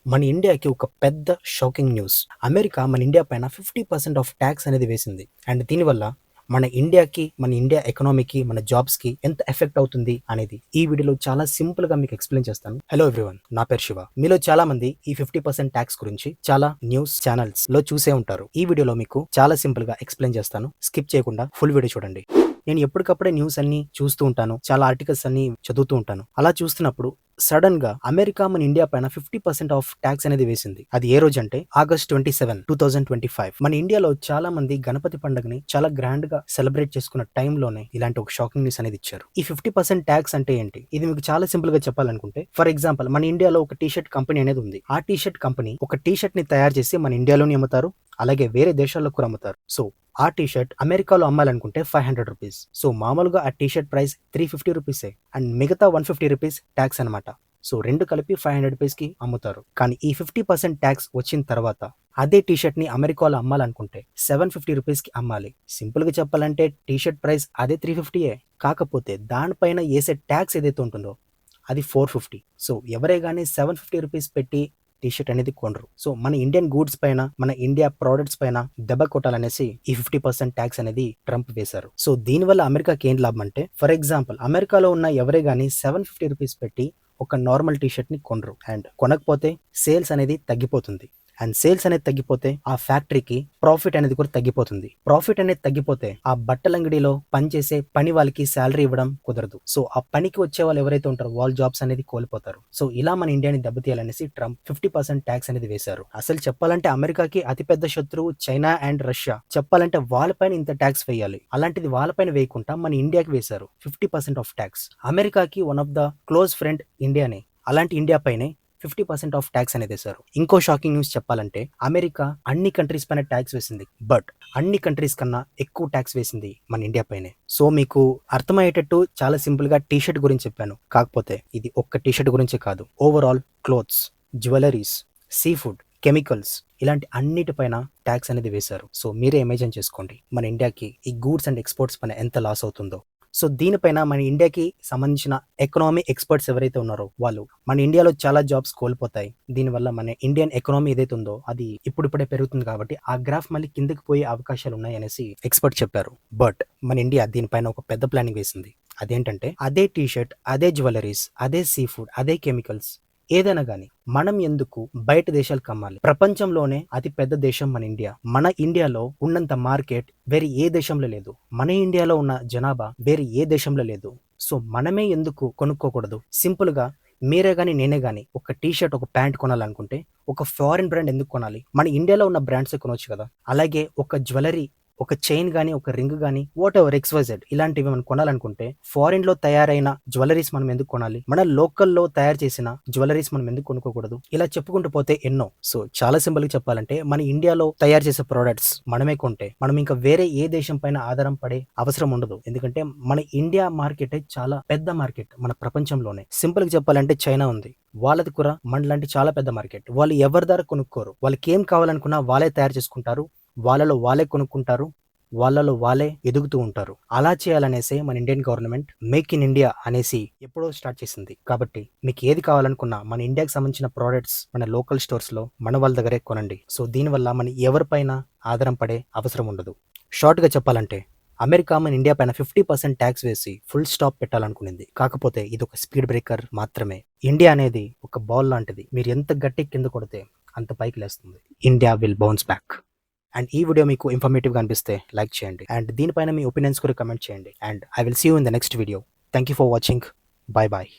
మన ఇండియాకి ఒక పెద్ద షాకింగ్ న్యూస్. అమెరికా మన ఇండియా పైన 50% ఆఫ్ ట్యాక్స్ అనేది వేసింది. అండ్ దీనివల్ల మన ఇండియాకి, మన ఇండియా ఎకనామీకి, మన జాబ్స్కి ఎంత ఎఫెక్ట్ అవుతుంది అనేది ఈ వీడియోలో చాలా సింపుల్ గా మీకు ఎక్స్ప్లెయిన్ చేస్తాను. హలో ఎవ్రీవన్, నా పేరు శివ. మీలో చాలా మంది ఈ 50% ట్యాక్స్ గురించి చాలా న్యూస్ ఛానల్స్ లో చూసే ఉంటారు. ఈ వీడియోలో మీకు చాలా సింపుల్ గా ఎక్స్ప్లెయిన్ చేస్తాను. స్కిప్ చేయకుండా ఫుల్ వీడియో చూడండి. నేను ఎప్పటికప్పుడే న్యూస్ అన్ని చూస్తూ ఉంటాను, చాలా ఆర్టికల్స్ అన్ని చదువుతూ ఉంటాను. అలా చూస్తున్నప్పుడు సడన్ గా అమెరికా మన ఇండియా పైన 50% ఆఫ్ ట్యాక్స్ అనేది వేసింది. అది ఏ రోజు అంటే August 27, 2025. మన ఇండియాలో చాలా మంది గణపతి పండుగని చాలా గ్రాండ్ గా సెలబ్రేట్ చేసుకున్న టైంలోనే ఇలాంటి ఒక షాకింగ్ న్యూస్ అనేది ఇచ్చారు. ఈ 50% ట్యాక్స్ అంటే ఏంటి? ఇది మీకు చాలా సింపుల్ గా చెప్పాలనుకుంటే, ఫర్ ఎగ్జాంపుల్ మన ఇండియాలో ఒక టీ షర్ట్ కంపెనీ అనేది ఉంది. ఆ టీ షర్ట్ కంపెనీ ఒక టీ షర్ట్ ని తయారు చేసి మన ఇండియాలోనే అమ్ముతారు, అలాగే వేరే దేశాల్లో కూడా అమ్ముతారు. సో ఆ టీ షర్ట్ అమెరికాలో అమ్మాలనుకుంటే 500 రూపీస్. సో మామూలుగా ఆ టీ షర్ట్ ప్రైస్ 350 రూపీసే, అండ్ మిగతా 150 రూపీస్ ట్యాక్స్ అనమాట. సో రెండు కలిపి 500 రూపీస్ కి అమ్ముతారు. కానీ ఈ 50% ట్యాక్స్ వచ్చిన తర్వాత అదే టీ షర్ట్ ని అమెరికాలో అమ్మాలనుకుంటే 750 రూపీస్ కి అమ్మాలి. సింపుల్ గా చెప్పాలంటే టీ షర్ట్ ప్రైస్ అదే 350ఏ, కాకపోతే దానిపైన వేసే ట్యాక్స్ ఏదైతే ఉంటుందో అది 450. సో ఎవరే గానీ 750 రూపీస్ పెట్టి టీ షర్ట్ అనేది కొనరు. సో మన ఇండియన్ గూడ్స్ పైన, మన ఇండియా ప్రోడక్ట్స్ పైన దెబ్బ కొట్టాలనేసి ఈ 50% ట్యాక్స్ అనేది ట్రంప్ వేశారు. సో దీనివల్ల అమెరికాకి ఏం లాభం అంటే, ఫర్ ఎగ్జాంపుల్ అమెరికాలో ఉన్న ఎవరే గానీ 750 రూపీస్ పెట్టి ఒక నార్మల్ టీ షర్ట్ ని కొనరు, అండ్ కొనకపోతే సేల్స్ అనేది తగ్గిపోతుంది. అండ్ సేల్స్ అనేది తగ్గిపోతే ఆ ఫ్యాక్టరీకి ప్రాఫిట్ అనేది కూడా తగ్గిపోతుంది. ప్రాఫిట్ అనేది తగ్గిపోతే ఆ బట్టల అంగడిలో పనిచేసే పని వాళ్ళకి శాలరీ ఇవ్వడం కుదరదు. సో ఆ పనికి వచ్చే వాళ్ళు ఎవరైతే ఉంటారో వాళ్ళ జాబ్స్ అనేది కోల్పోతారు. సో ఇలా మన ఇండియాని దెబ్బతీయాలనేసి ట్రంప్ 50% ట్యాక్స్ అనేది వేశారు. అసలు చెప్పాలంటే అమెరికాకి అతిపెద్ద శత్రువు చైనా అండ్ రష్యా. చెప్పాలంటే వాళ్ళపైన ఇంత ట్యాక్స్ వేయాలి, అలాంటిది వాళ్ళపైన వేయకుండా మన ఇండియాకి వేశారు 50% ఆఫ్ ట్యాక్స్. అమెరికాకి one of the close friend ఇండియానే, అలాంటి ఇండియా పైనే 50% ఆఫ్ ట్యాక్స్ అనేది వేశారు. ఇంకో షాకింగ్ న్యూస్ చెప్పాలంటే, అమెరికా అన్ని కంట్రీస్ పైన ట్యాక్స్ వేసింది, బట్ అన్ని కంట్రీస్ కన్నా ఎక్కువ ట్యాక్స్ వేసింది మన ఇండియా పైనే. సో మీకు అర్థమయ్యేటట్టు చాలా సింపుల్ గా టీ షర్ట్ గురించి చెప్పాను, కాకపోతే ఇది ఒక్క టీ షర్ట్ గురించే కాదు. Overall clothes, jewelleries, sea food, chemicals, ఇలాంటి అన్నిటిపైన ట్యాక్స్ అనేది వేశారు. సో మీరే ఇమాజిన్ చేసుకోండి మన ఇండియాకి ఈ గూడ్స్ అండ్ ఎక్స్పోర్ట్స్ పైన ఎంత లాస్ అవుతుందో. సో దీనిపైన మన ఇండియాకి సంబంధించిన ఎకనామీ ఎక్స్పర్ట్స్ ఎవరైతే ఉన్నారో వాళ్ళు, మన ఇండియాలో చాలా జాబ్స్ కోల్పోతాయి. దీనివల్ల మన ఇండియన్ ఎకనామీ ఏదైతే ఉందో అది ఇప్పుడిప్పుడే పెరుగుతుంది, కాబట్టి ఆ గ్రాఫ్ మళ్ళీ కిందకి పోయే అవకాశాలు ఉన్నాయి అనేసి ఎక్స్పర్ట్ చెప్పారు. బట్ మన ఇండియా దీనిపైన ఒక పెద్ద ప్లానింగ్ వేసింది. అదేంటంటే, అదే టీ షర్ట్, అదే జ్యువెలరీస్, అదే సీ ఫుడ్, అదే కెమికల్స్, ఏదైనా గానీ మనం ఎందుకు బయట దేశాలకు అమ్మాలి? ప్రపంచంలోనే అతి పెద్ద దేశం మన ఇండియా. మన ఇండియాలో ఉన్నంత మార్కెట్ వేరే ఏ దేశంలో లేదు. మన ఇండియాలో ఉన్న జనాభా వేరే ఏ దేశంలో లేదు. సో మనమే ఎందుకు కొనుక్కోకూడదు? సింపుల్ గా మీరే గానీ నేనే గానీ ఒక టీ షర్ట్, ఒక ప్యాంట్ కొనాలనుకుంటే ఒక ఫారిన్ బ్రాండ్ ఎందుకు కొనాలి? మన ఇండియాలో ఉన్న బ్రాండ్స్ కొనవచ్చు కదా. అలాగే ఒక జ్యువెలరీ, ఒక చైన్ గానీ, ఒక రింగ్ గానీ, వాట్ ఎవర్ XYZ ఇలాంటివి మనం కొనాలనుకుంటే ఫారిన్ లో తయారైన జ్యువెలరీస్ మనం ఎందుకు కొనాలి? మన లోకల్లో తయారు చేసిన జ్యువెలరీస్ మనం ఎందుకు కొనుక్కోకూడదు? ఇలా చెప్పుకుంటూ పోతే ఎన్నో. సో చాలా సింపుల్ గా చెప్పాలంటే, మన ఇండియాలో తయారు చేసే ప్రొడక్ట్స్ మనమే కొంటే మనం ఇంకా వేరే ఏ దేశం పైన ఆధారం పడే అవసరం ఉండదు. ఎందుకంటే మన ఇండియా మార్కెట్ చాలా పెద్ద మార్కెట్ మన ప్రపంచంలోనే. సింపుల్ గా చెప్పాలంటే చైనా ఉంది, వాళ్ళది కూడా మనలాంటి చాలా పెద్ద మార్కెట్. వాళ్ళు ఎవరి ద్వారా కొనుక్కోరు, వాళ్ళకి ఏం కావాలనుకున్నా వాళ్ళే తయారు చేసుకుంటారు, వాళ్ళలో వాళ్ళే కొనుక్కుంటారు, వాళ్ళలో వాళ్ళే ఎదుగుతూ ఉంటారు. అలా చేయాలనేసి మన Indian government make in India అనేసి ఎప్పుడో స్టార్ట్ చేసింది. కాబట్టి మీకు ఏది కావాలనుకున్నా మన ఇండియాకి సంబంధించిన ప్రోడక్ట్స్ మన లోకల్ స్టోర్స్ లో మన వాళ్ళ దగ్గరే కొనండి. సో దీనివల్ల మన ఎవరిపైన ఆధారం పడే అవసరం ఉండదు. షార్ట్ గా చెప్పాలంటే, అమెరికా మన ఇండియా పైన 50% ట్యాక్స్ వేసి ఫుల్ స్టాప్ పెట్టాలనుకునింది, కాకపోతే ఇది ఒక స్పీడ్ బ్రేకర్ మాత్రమే. ఇండియా అనేది ఒక బాల్ లాంటిది, మీరు ఎంత గట్టి కింద కొడితే అంత పైకి లేస్తుంది. India will bounce back. And ఈ వీడియో మీకు ఇన్ఫర్మేటివ్ గా అనిపిస్తే లైక్ చేయండి, అండ్ దీనిపైన మీ ఒపీనియన్స్ కూడా కమెంట్ చేయండి, and I will see you in the next video. Thank you for watching. Bye bye.